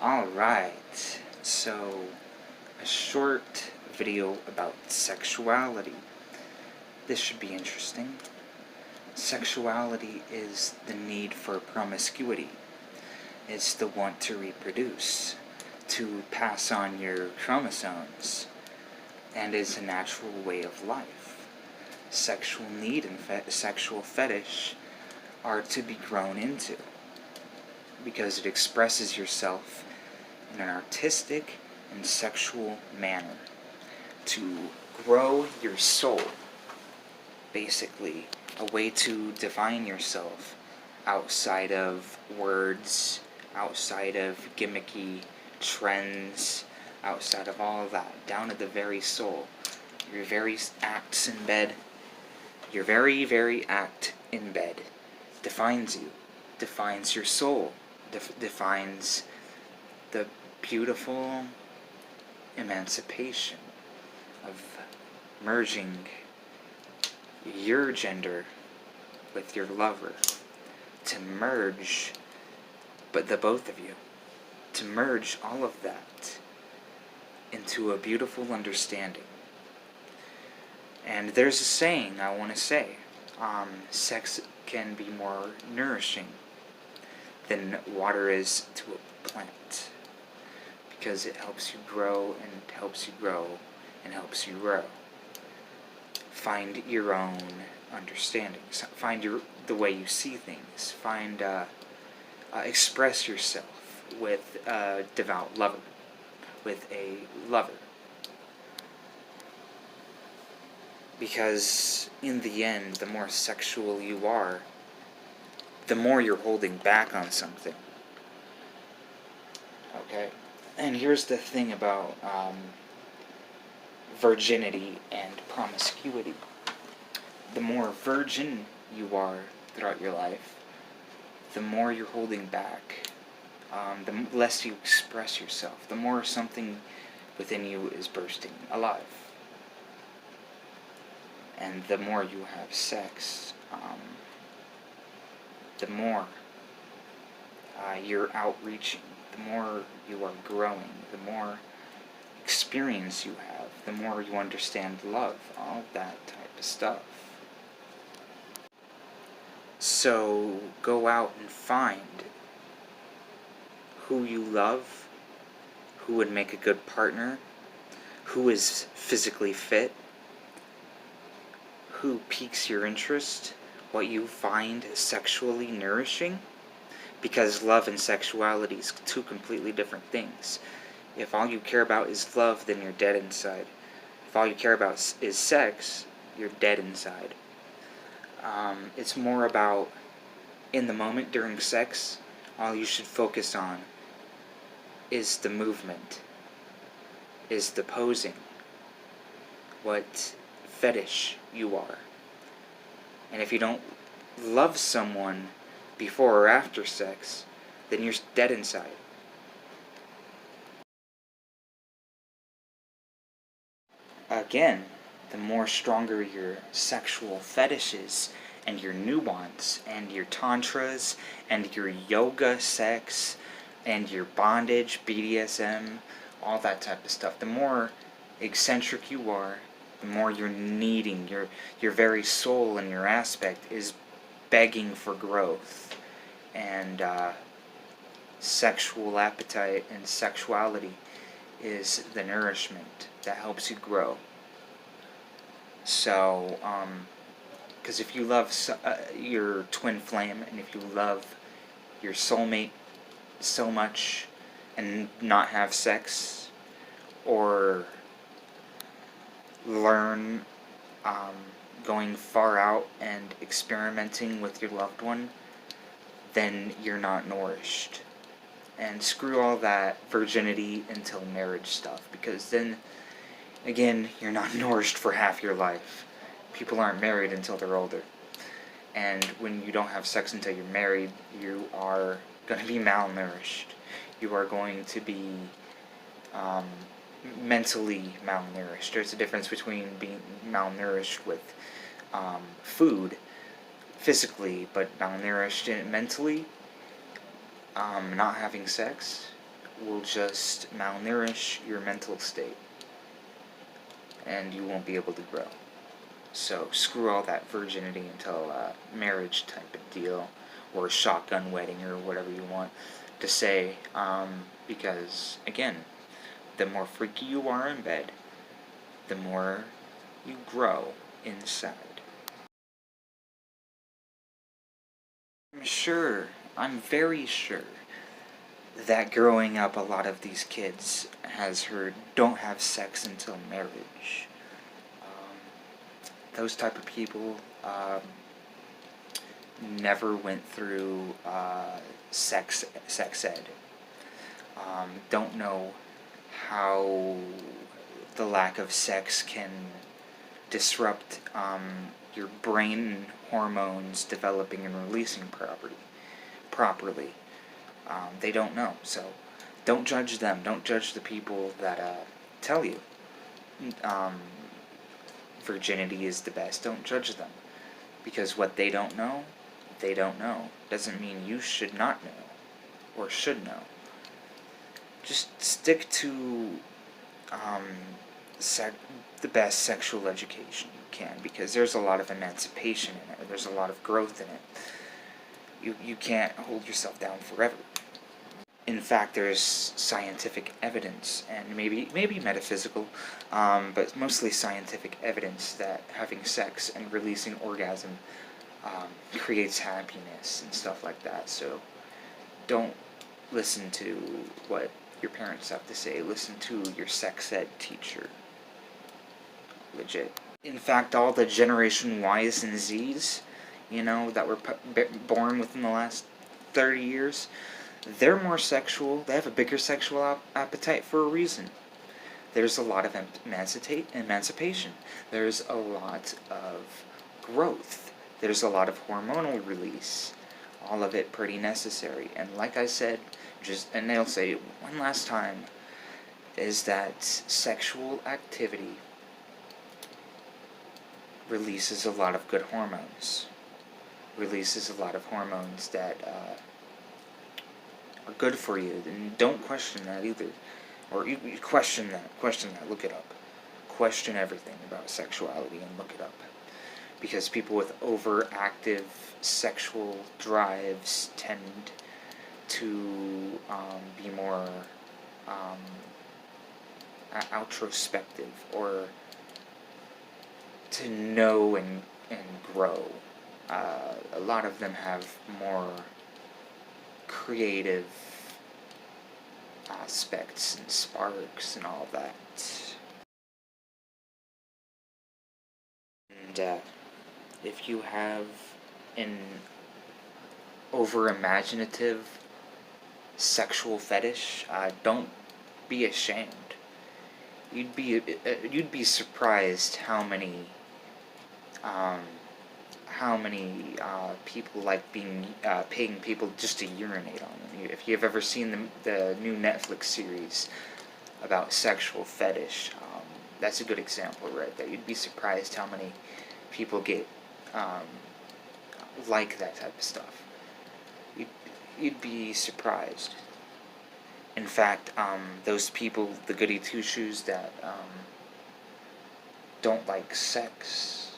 Alright, so a short video about sexuality. This should be interesting. Sexuality is the need for promiscuity. It's the want to reproduce, to pass on your chromosomes, and is a natural way of life. Sexual need and sexual fetish are to be grown into, because it expresses yourself in an artistic and sexual manner to grow your soul. Basically, a way to define yourself outside of words, outside of gimmicky trends, outside of all of that, down to the very soul. Your very acts in bed, your very, very act in bed defines you, defines your soul, defines the beautiful emancipation of merging your gender with your lover, to merge, but the both of you, to merge all of that into a beautiful understanding. And there's a saying I want to say, sex can be more nourishing than water is to a plant, because it helps you grow and helps you grow and helps you grow. Find your own understandings. Find the way you see things. Find express yourself with a devout lover, with a lover. Because in the end, the more sexual you are, the more you're holding back on something. Okay? And here's the thing about virginity and promiscuity. The more virgin you are throughout your life, the more you're holding back, the less you express yourself, the more something within you is bursting alive. And the more you have sex, the more you're outreaching, the more you are growing, the more experience you have, the more you understand love, all of that type of stuff. So go out and find who you love, who would make a good partner, who is physically fit, who piques your interest, what you find sexually nourishing, because love and sexuality is two completely different things. If all you care about is love, then you're dead inside. If all you care about is sex, you're dead inside. It's more about, in the moment during sex, all you should focus on is the movement, is the posing, what fetish you are. And if you don't love someone before or after sex, then you're dead inside. Again, the more stronger your sexual fetishes and your nuance and your tantras and your yoga sex and your bondage, BDSM, all that type of stuff, the more eccentric you are, the more you're needing, your very soul and your aspect is begging for growth. And sexual appetite and sexuality is the nourishment that helps you grow. So, because if you love your twin flame, and if you love your soulmate so much and not have sex, or learn going far out and experimenting with your loved one, then you're not nourished. And screw all that virginity until marriage stuff, because then, again, you're not nourished for half your life. People aren't married until they're older. And when you don't have sex until you're married, you are going to be malnourished. You are going to be mentally malnourished. There's a difference between being malnourished with food, physically, but malnourished mentally, not having sex will just malnourish your mental state, and you won't be able to grow. So screw all that virginity until marriage type of deal, or a shotgun wedding, or whatever you want to say, because, again, the more freaky you are in bed, the more you grow inside. I'm very sure that growing up, a lot of these kids has heard, don't have sex until marriage. Those type of people never went through sex ed. Don't know how the lack of sex can disrupt your brain hormones developing and releasing properly. They don't know, so don't judge them. Don't judge the people that tell you virginity is the best. Don't judge them, because what they don't know, doesn't mean you should not know or should know. Just stick to the best sexual education you can, because there's a lot of emancipation in it. There's a lot of growth in it. You can't hold yourself down forever. In fact, there's scientific evidence, and maybe metaphysical, but mostly scientific evidence that having sex and releasing orgasm creates happiness and stuff like that. So don't listen to what your parents have to say. Listen to your sex ed teacher. Legit. In fact, all the Generation Ys and Zs, that were born within the last 30 years, they're more sexual. They have a bigger sexual appetite for a reason. There's a lot of emancipation. There's a lot of growth. There's a lot of hormonal release. All of it pretty necessary. And like I said, and they'll say it one last time, is that sexual activity releases a lot of good hormones. Releases a lot of hormones that are good for you. And don't question that either. Or you question that. Look it up. Question everything about sexuality and look it up. Because people with overactive sexual drives tend to be more introspective, or to know and grow. A lot of them have more creative aspects and sparks and all that. And if you have an over-imaginative sexual fetish, don't be ashamed. You'd be surprised how many people like paying people just to urinate on them. If you've ever seen the new Netflix series about sexual fetish, that's a good example right there. You'd be surprised how many people get like that type of stuff. You'd be surprised. In fact, those people, the goody two-shoes that don't like sex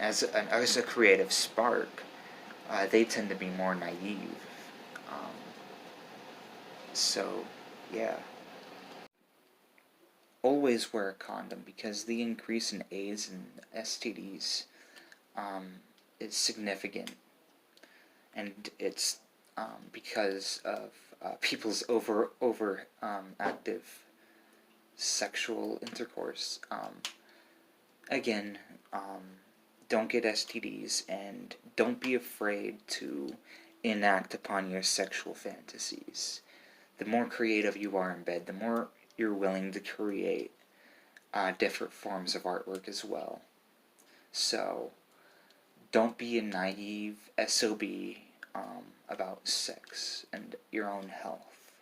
as a creative spark, they tend to be more naive. So, yeah. Always wear a condom, because the increase in AIDS and STDs is significant, and it's because of people's active sexual intercourse. Again, don't get STDs, and don't be afraid to enact upon your sexual fantasies. The more creative you are in bed, the more you're willing to create different forms of artwork as well. So, don't be a naive SOB about sex and your own health.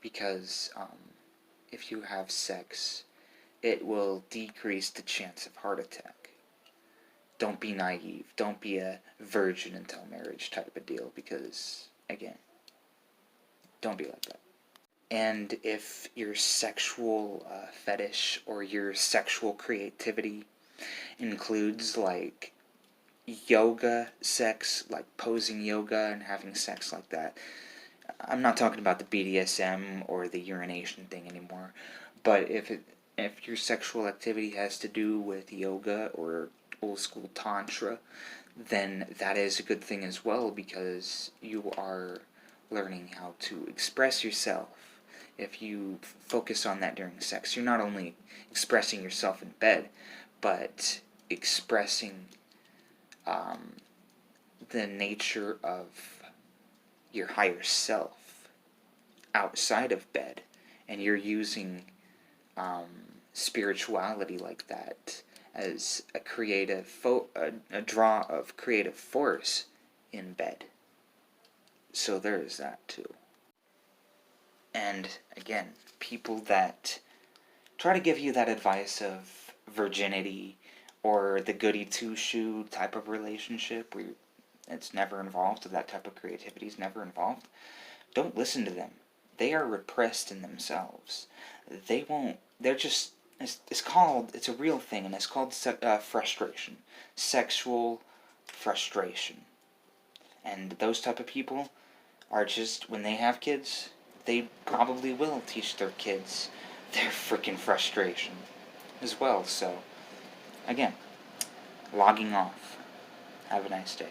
Because if you have sex, it will decrease the chance of heart attack. Don't be naive. Don't be a virgin until marriage type of deal, because, again, don't be like that. And if your sexual fetish or your sexual creativity includes like yoga sex, like posing yoga and having sex like that, I'm not talking about the BDSM or the urination thing anymore, but if your sexual activity has to do with yoga or old school tantra, then that is a good thing as well, because you are learning how to express yourself. If you focus on that during sex, you're not only expressing yourself in bed, but expressing the nature of your higher self outside of bed, and you're using spirituality like that as a a draw of creative force in bed. So there is that too. And again, people that try to give you that advice of virginity or the goody two shoe type of relationship where it's never involved, that type of creativity is never involved, don't listen to them. They are repressed in themselves. They won't, they're just, it's a real thing, and it's called frustration. Sexual frustration. And those type of people are just, when they have kids, they probably will teach their kids their freaking frustration as well. So, again, logging off. Have a nice day.